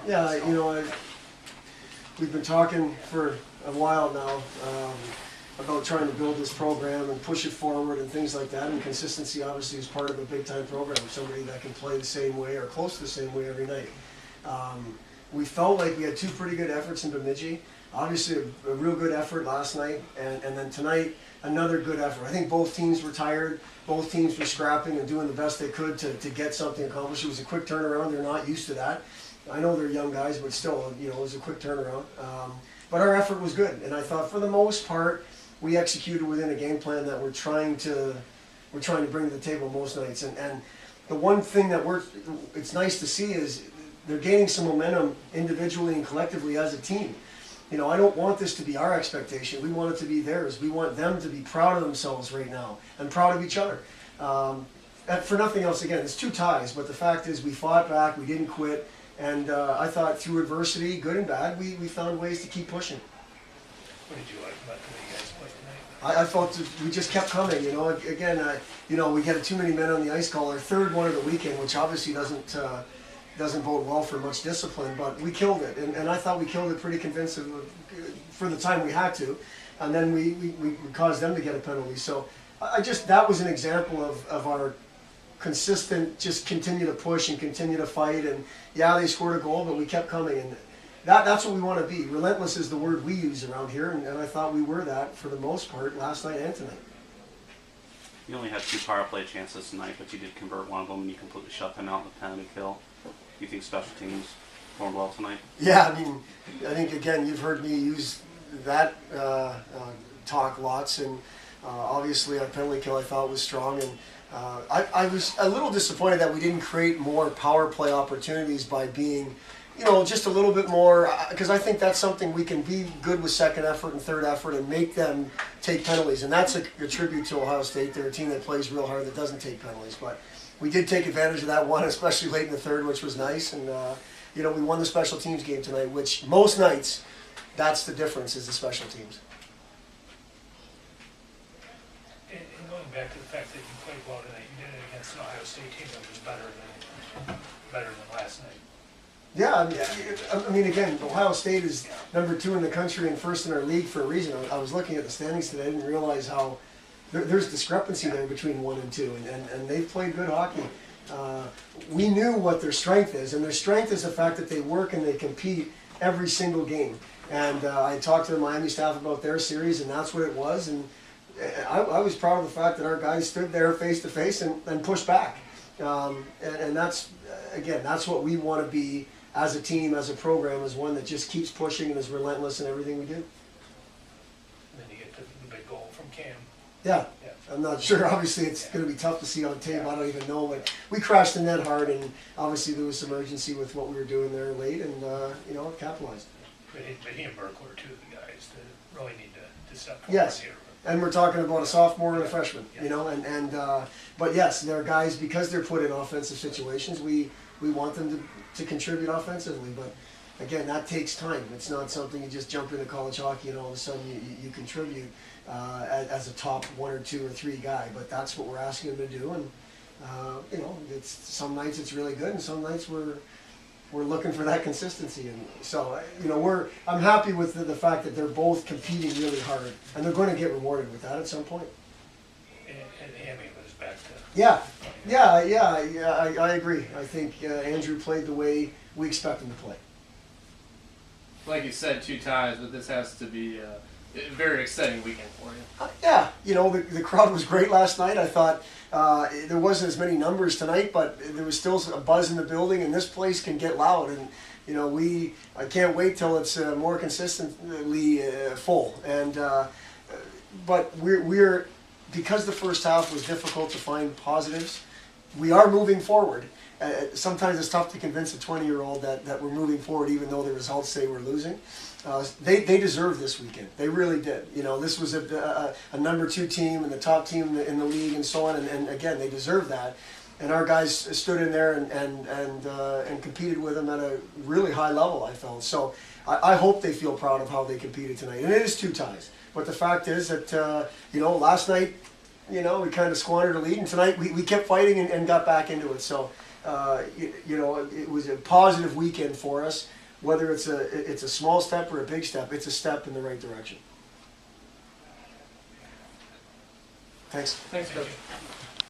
Yeah, you know, we've been talking for a while now about trying to build this program and push it forward and things like that, and consistency obviously is part of a big-time program, somebody that can play the same way or close to the same way every night. We felt like we had two pretty good efforts in Bemidji. Obviously a real good effort last night, and then tonight another good effort. I think both teams were tired, both teams were scrapping and doing the best they could to get something accomplished. It was a quick turnaround, they're not used to that. I know they're young guys, but still, you know, it was a quick turnaround. But our effort was good, and I thought for the most part, we executed within a game plan that we're trying to bring to the table most nights. And the one thing that it's nice to see is they're gaining some momentum individually and collectively as a team. You know, I don't want this to be our expectation. We want it to be theirs. We want them to be proud of themselves right now and proud of each other. And for nothing else, again, it's two ties, but the fact is we fought back, we didn't quit, and I thought through adversity, good and bad, we found ways to keep pushing. What did you like about the way you guys played tonight? I felt we just kept coming, you know. Again, you know, we get too many men on the ice call, our third one of the weekend, which obviously doesn't bode well for much discipline, but we killed it, and I thought we killed it pretty convincing for the time we had to, and then we caused them to get a penalty. So that was an example of our consistent, just continue to push and continue to fight, and yeah, they scored a goal, but we kept coming, and that's what we want to be. Relentless is the word we use around here, and I thought we were that for the most part last night and tonight. You only had 2 power play chances tonight, but you did convert one of them and you completely shut them out in the penalty kill. Do you think special teams performed well tonight? Yeah, I mean, I think again you've heard me use that talk lots, and obviously our penalty kill I thought was strong, and I was a little disappointed that we didn't create more power play opportunities by being, you know, just a little bit more, because I think that's something we can be good with second effort and third effort and make them take penalties, and that's a tribute to Ohio State. They're a team that plays real hard that doesn't take penalties, but we did take advantage of that one, especially late in the third, which was nice, and you know, we won the special teams game tonight, which most nights, that's the difference, is the special teams. And going back to the fact that you played well tonight, you did it against an Ohio State team that was better than last night. Yeah, I mean, again, Ohio State is number 2 in the country and first in our league for a reason. I was looking at the standings today, I didn't realize how there's discrepancy there between 1 and 2, and they've played good hockey. We knew what their strength is, and their strength is the fact that they work and they compete every single game. And I talked to the Miami staff about their series, and that's what it was. And I was proud of the fact that our guys stood there face to face and pushed back. And that's, again, that's what we want to be as a team, as a program, as one that just keeps pushing and is relentless in everything we do. And then you get the big goal from Cam. Yeah, I'm not sure. Obviously, it's going to be tough to see on tape. I don't even know, but we crashed the net hard, and obviously there was some urgency with what we were doing there late, and you know, capitalized. But he and Burke were 2 of the guys that really need to step forward Yes. here. And we're talking about a sophomore and a freshman, you know, but yes, they're guys, because they're put in offensive situations, we want them to contribute offensively, but again, that takes time. It's not something you just jump into college hockey and all of a sudden you contribute as a top 1 or 2 or 3 guy, but that's what we're asking them to do, and you know, some nights it's really good, and some nights we're looking for that consistency, and so you know, I'm happy with the fact that they're both competing really hard, and they're going to get rewarded with that at some point. And Hammond was back to... Yeah, I agree. I think Andrew played the way we expect him to play. Like you said, 2 ties, but this has to be a very exciting weekend for you. Yeah, you know, the crowd was great last night. I thought there wasn't as many numbers tonight, but there was still a buzz in the building, and this place can get loud. And you know, I can't wait till it's more consistently full. And but we're because the first half was difficult to find positives, we are moving forward. Sometimes it's tough to convince a 20-year-old that we're moving forward even though the results say we're losing. They deserved this weekend. They really did. You know, this was a number 2 team and the top team in the league and so on. And again, they deserve that. And our guys stood in there and competed with them at a really high level, I felt. So I hope they feel proud of how they competed tonight. And it is 2 ties. But the fact is that, you know, last night, you know, we kind of squandered a lead. And tonight we kept fighting and got back into it. So you know, it was a positive weekend for us. Whether it's a small step or a big step, it's a step in the right direction. Thanks. Thanks, Coach.